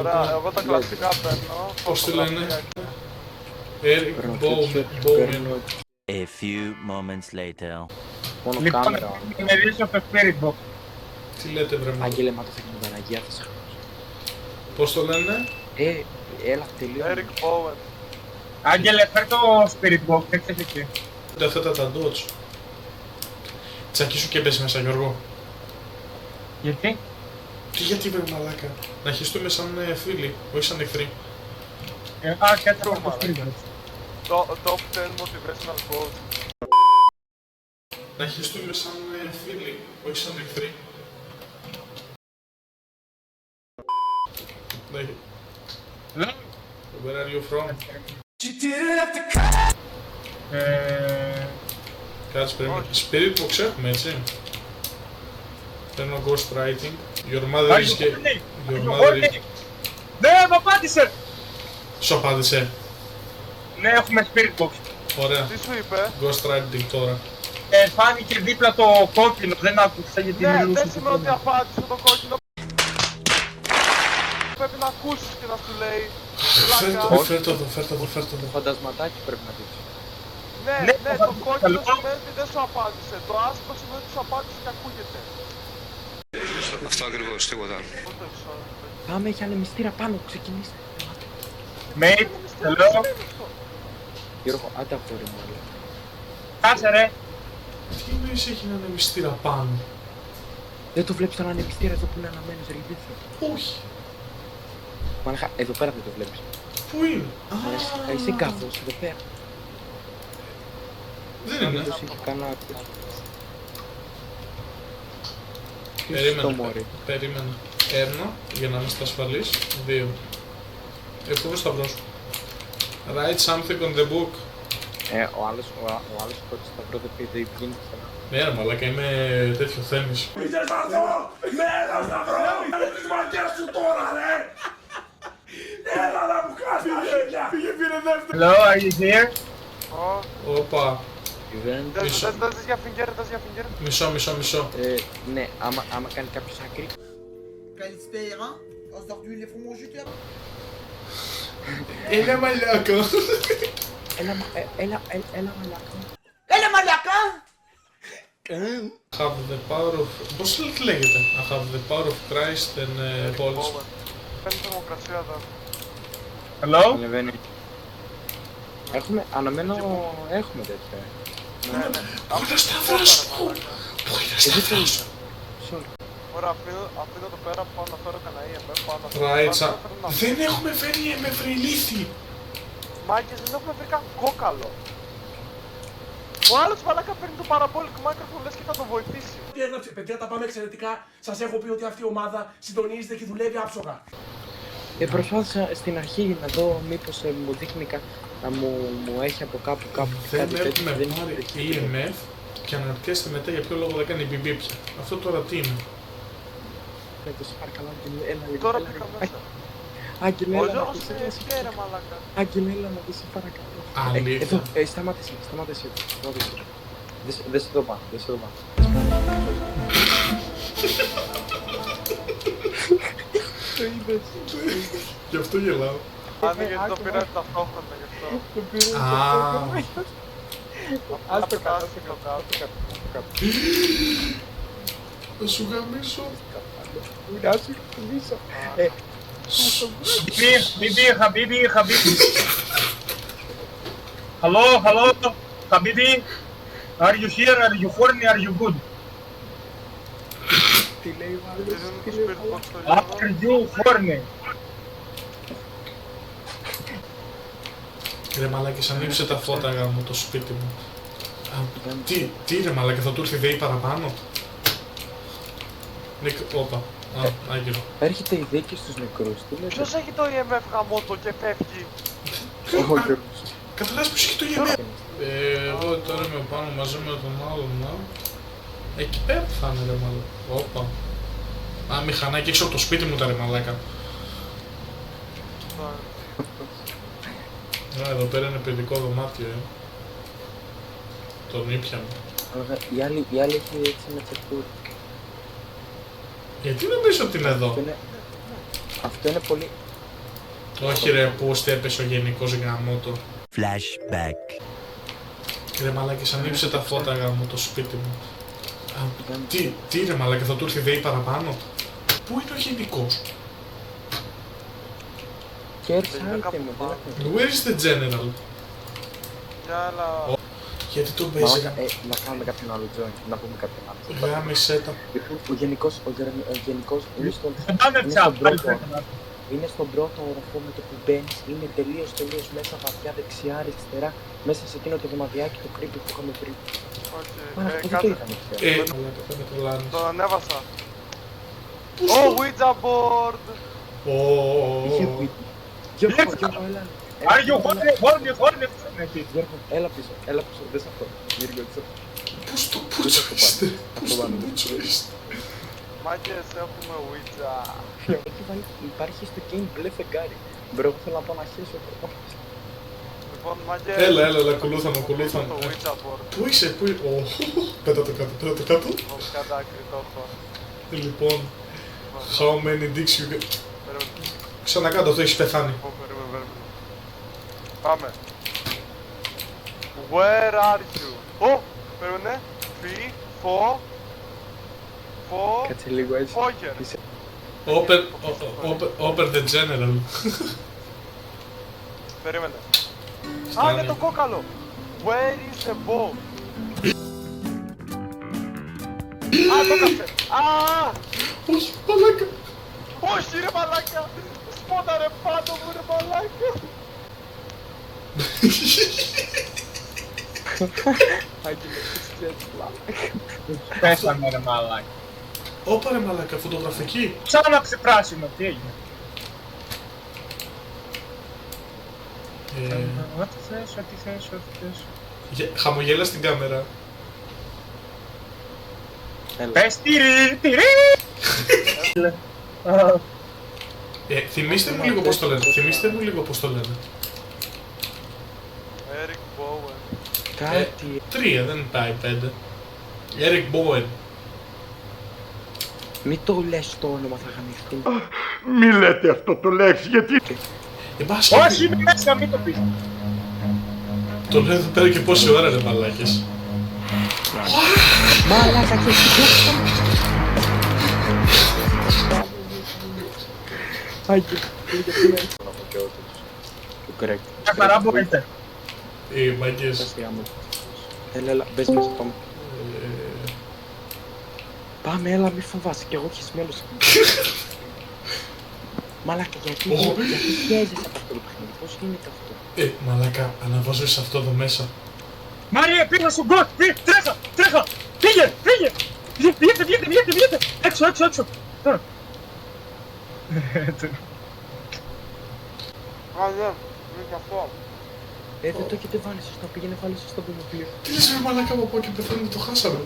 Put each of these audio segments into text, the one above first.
Ωραία, εγώ τα κλασικά παίρνω. Πώς τη λένε? Eric Bowman. A few moments later. Μόνο Λοιπόν, κάμερα. με ρίξω στο Spirit Box. Τι λέτε βρε μάλλον? Άγγελε, μάτα θα γίνει Παναγία, θα σε χάσω. Πώς το λένε? Έλα, τελείω. Eric Bowen. Άγγελε, φέρ το Spirit Box, έξε εκεί. Ούτε αυτά τα dodge. Τσακίσου και μπες μέσα Γιώργο. Γιατί? Τι γιατί βρε μαλάκα? Να χειστούμε σαν φίλοι, όχι σαν εχθροί. Κάτσε από το Spirit Box. Top 10 motivational quotes. Να χειστούμε σαν φίλοι, όχι σαν εχθροί. Ναι. Ναι. Where are you from? Κάτσε πρέπει. Spirit box έχουμε έτσι. Παίρνω ghost writing. Your mother is gay. Your mother is... Ναι, μ' απάντησε! Σου απάντησε. Ναι, έχουμε Spirit Box. Ωραία. Τι σου είπε? Ghost writing τώρα. Φάνηκε δίπλα το κόκκινο, δεν άκουσα γιατί Ναι, μιλούσε. δεν σημαίνει ότι απάντησε το κόκκινο. Πρέπει να ακούσεις και να σου λέει. Φέρ' το εδώ. Το φαντασματάκι πρέπει να δείξει. Ναι, Ναι, ναι, θα το δείξει κόκκινο καλό. σημαίνει ότι δεν σου απάντησε. Το άσπρο σημαίνει ότι σου απάντησε και ακούγεται. Αυτό ακριβώς, τίποτα. Ούτε ξέρω. Πάμε, έχει ανεμιστήρα πάνω, ξεκινήστε. Mate, hello. Γιώργο, άντε αυτό ρε μόλι. Κάτσε ρε. Τι εννοείς έχει έναν μυστήρα πάνω? Δεν το βλέπεις τον ανεμιστήρα εδώ που είναι αναμένος ρε ηλίθιο. Όχι. Μαλάκα, εδώ πέρα δεν το βλέπεις. Πού είναι? Είσαι κάθος, εδώ πέρα. Δεν είναι. Μήπως είχε κανένα... Στο Περίμενε. μόρι. Περίμενε. 1 για να είμαστε ασφαλείς. 2. Πού είναι τα μπρος? Write something on the book. Ο άλλος πρώτος θα πρώτα πει δεν γίνεται. Ναι ρε μαλάκα, είμαι τέτοιο θέμης. Hello, are you here? Όπα. Δεν... Δες για finger, δες για finger. Μισό. Ναι, άμα κάνει κάποιος άκρη. Καλησπέρα. Aujourd'hui les fromages du terrain. Έλα μαλάκα. Έλα μαλάκα. Έλα μαλακά! Have the power of... Πώς λέγεται? I have the power of Christ and Paul's. Bowen. Παίρνει θερμοκρασία εδώ. Hello? Ανεβαίνει. Αναμένω... Έχουμε τέτοια. Ναι, ναι. Πού είναι στα βράσου? Πού είναι στα βράσου? Ωραία, αφήνω εδώ πέρα, πάω να φέρω κανένα EMF, πάω να φέρω... Ράιτσα. Δεν έχουμε φέρει εμεφριλήθη. Μάγκες, δεν έχουμε βρει καν κόκαλο. Ο άλλος μαλάκα παίρνει το parabolic microphone, λες και θα το βοηθήσει. Τι έγραψε, παιδιά, τα πάμε εξαιρετικά. Σας έχω πει ότι αυτή η ομάδα συντονίζεται και δουλεύει άψογα. Προσπάθησα στην αρχή να δω μήπως μου δείχνει να μου έχει από κάπου Δεν κάτι τέτοιο. έχουμε Δεν πάρει έχει EMF και αναρωτιέστε μετά για ποιο λόγο δεν κάνει BB πια. Αυτό τώρα τι είναι? σε παρακαλώ, Άγγελε, έλα λίγο. Τώρα έλα πήγα λίγο. μέσα. Άγγελε, Ο έλα να Γιώργος δεις, είναι σκέρα μαλάκα. Άγγελε, έλα να δεις, σε παρακαλώ. Αλήθεια. Εδώ, σταμάτησε εδώ. Δεν σε δω πάνω, Το είδες. Γι' αυτό γελάω. Α, ναι, γιατί το πήρα ταυτόχρονα γι' αυτό. Το πήρε. Ας το κάτω. Θα σου γαμίσω. Να σου χτυπήσω. Habibi. Hello, Habibi. Are you here? Are you horny? Are you good? Τι λέει ο άλλος, Δεν τι είναι λέει το ο spirit άλλος. box στο Are λίγο. you horny? Ρε μαλάκες, ανοίξε τα φώτα γάμο το σπίτι μου. Τι ρε μαλάκα, θα του έρθει ΔΕΗ παραπάνω? Όπα. Άγγελο. Έρχεται η δίκη στους νεκρούς, τι λέτε. Ποιος έχει το EMF γαμότο και φεύγει? Ο Γιώργος. Καταλάβεις πως έχει το γεμέ. Εγώ τώρα είμαι πάνω μαζί με τον άλλον, να. Εκεί πέρα θα είναι ρε μαλάκα. Όπα. Μηχανάκι έξω από το σπίτι μου τα ρε μαλάκα. Εδώ πέρα είναι παιδικό δωμάτιο, Τον ήπιαμε. Η άλλη έχει έτσι ένα τσεκούρι. Γιατί νομίζω ότι είναι εδώ? Αυτό είναι πολύ... Όχι ρε, πώς έπεσε ο γενικός γαμότο. Flashback. Ρε μαλάκες, ανοίξε τα φώτα γάμο το σπίτι μου. Α, τι ρε μαλάκα, θα του έρθει ΔΕΗ παραπάνω. Πού είναι ο γενικός? Και έρθει item, Where is the general? Για άλλα... Γιατί τον παίζει? Μαλάκα, να κάνουμε κάποιον άλλο join, να πούμε κάποιον άλλο. Γάμισέ τα. Λοιπόν, ο γενικός είναι στον... Δεν πάνε Είναι τσάπ, στον πρώτο. Είναι στον πρώτο οροφό με το που μπαίνεις, είναι τελείως μέσα βαθιά δεξιά, αριστερά, μέσα σε εκείνο το δωματιάκι το creepy που είχαμε πριν. Όχι, Μαλάκα, δεν το κάτσε. είχαμε πια. Μαλάκα, θα με τρελάνεις. Το ανέβασα. Ω, Ouija board! Είχε Ouija. Γιώργο, έλα. Are you horny? Γιώργο, έλα πίσω, δες αυτό. Γιώργο, δες αυτό. Πώς το πούτσο είστε? Πώς το πούτσο είστε? Μάγκες, έχουμε Ouija. Υπάρχει στο game μπλε φεγγάρι. Μπρο, εγώ θέλω να πάω να χέσω το. Λοιπόν, μάγκες... Έλα, ακολούθαμε. Το Ouija board. Πού είσαι? Πέτα το κάτω. Λοιπόν, κατά άκρη το έχω. Λοιπόν, how many dicks you get? Περίμενε. Ξανακάτω, αυτό έχεις πεθάνει. Λοιπόν, περίμενε. Πάμε. Where are you? Ω, περίμενε. 3, 4... Κάτσε λίγο έτσι. Fogger. Open the general. Περίμενε. Α, είναι το κόκαλο. Where is the ball? Α, το έκαψε. Α, Όχι, μαλάκα. όχι ρε μαλάκα. Σπόταρε πάνω μου ρε μαλάκα. Πέσαμε ρε μαλάκι. Όπα ρε μαλάκα, φωτογραφική. Ξανάψε πράσινο, τι έγινε? Ό,τι θες. Χαμογέλα στην κάμερα. Πες τυρί. Θυμήστε μου λίγο πώς το λένε. Eric Bowen. Κάτι. 3, δεν πάει 5. Eric Bowen. Μην το λες το όνομα, θα γαμηθούν. Μη λέτε αυτό το λέξη γιατί... Όχι, είμαι μέσα, μην το πεις. Το λέω εδώ πέρα και πόση ώρα ρε μαλάκες. Μαλάκα και εσύ. Άγγε, γιατί είναι έτσι. Να πω και εγώ το correct. Μια χαρά μπορείτε. Μαγκές. Έλα, μπες μέσα, πάμε. Πάμε, έλα, μη φοβάσαι, κι εγώ χεσμένος. Μαλάκα, γιατί χέζεσαι από αυτό το παιχνίδι, πώς γίνεται αυτό? Μαλάκα, αναβάζω σε αυτό εδώ μέσα. Μάριε, πήγα στον γκοτ, τρέχα, πήγε. Βγείτε, έξω. Τώρα. Α, ναι, είναι και αυτό. Δεν το έχετε βάλει σωστά, πήγαινε βάλει σωστά το βιβλίο. Τι λες ρε μαλάκα από πω και πεθάνουμε, το χάσαμε.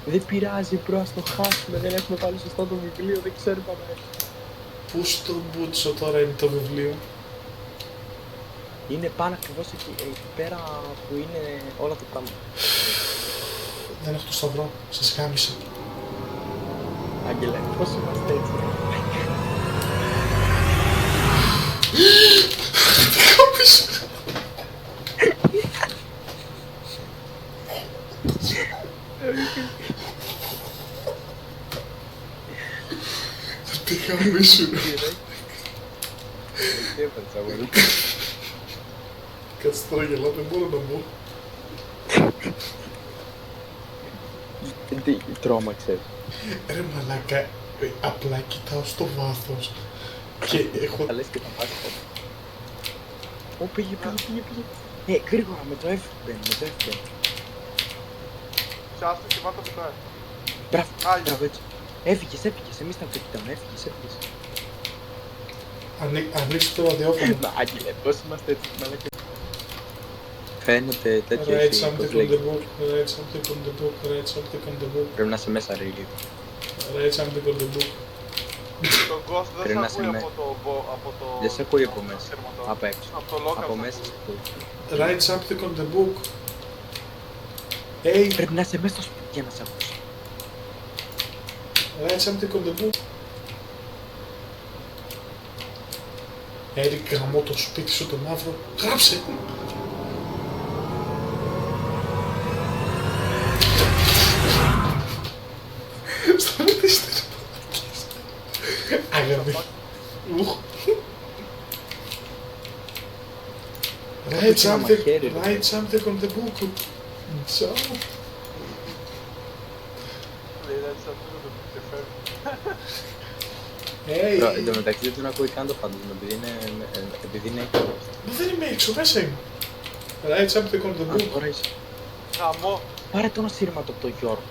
Δεν πειράζει, μπρο, ας το χάσουμε, δεν έχουμε βάλει σωστά το βιβλίο, δεν ξέρουμε αν έχει. Πού στο μπούτσο τώρα είναι το βιβλίο? Είναι πάνω ακριβώς εκεί πέρα που είναι όλα τα πράγματα. Δεν έχω το σταυρό, σας γάμισα. Άγγελε, πώς είμαστε έτσι? Τι γάμισα. Τι γάμισου ρε. Τι έπαιξα, αγόρι. Κάτσε τώρα γελάω, δεν μπορώ να μπω. Τι τρόμαξες? Ρε μαλάκα, απλά κοιτάω στο βάθος και έχω... Θα λες και τα πας. Ω, πήγε. Γρήγορα, με το F μπαίνει, Πιάστε και βάλτε το πέρα. Μπράβο, έτσι. Έφυγες, εμείς τα κοιτάμε, έφυγες. Ανοίξτε το ραδιόφωνο. Άγγελε, πώς είμαστε έτσι, μαλάκα. Φαίνεται τέτοιο Write εσύ, something πώς on the λέγεται. book, write something on the book, write something on the book, Πρέπει να είσαι μέσα ρε λίγο. write something on the book. Το Ghost Πρέπει δεν να σε ακούει σε με. από το... Δεν σε ακούει από μέσα. σύρματο. Απ' έξω. Από το local Από σε μέσα ακούει. σε ακούει. Write something on the book. Hey, Πρέπει να είσαι μέσα στο σπίτι για να σε ακούσει. write something on the book. Έρικ, γαμώ το σπίτι σου το μαύρο. Γράψε! Σταματήστε ρε. Αγάπη. Ουχ. Write something on the book. Ciao. Λέει, έτσι αυτό το προφέρει. Hey. Εν τω μεταξύ δεν τον ακούει καν το φαντασμα επειδή είναι έξω. Μα δεν είμαι έξω, μέσα είμαι. Write something on the book. Τώρα είσαι. Χαμό. Πάρε τον ασύρματο από τον Γιώργο.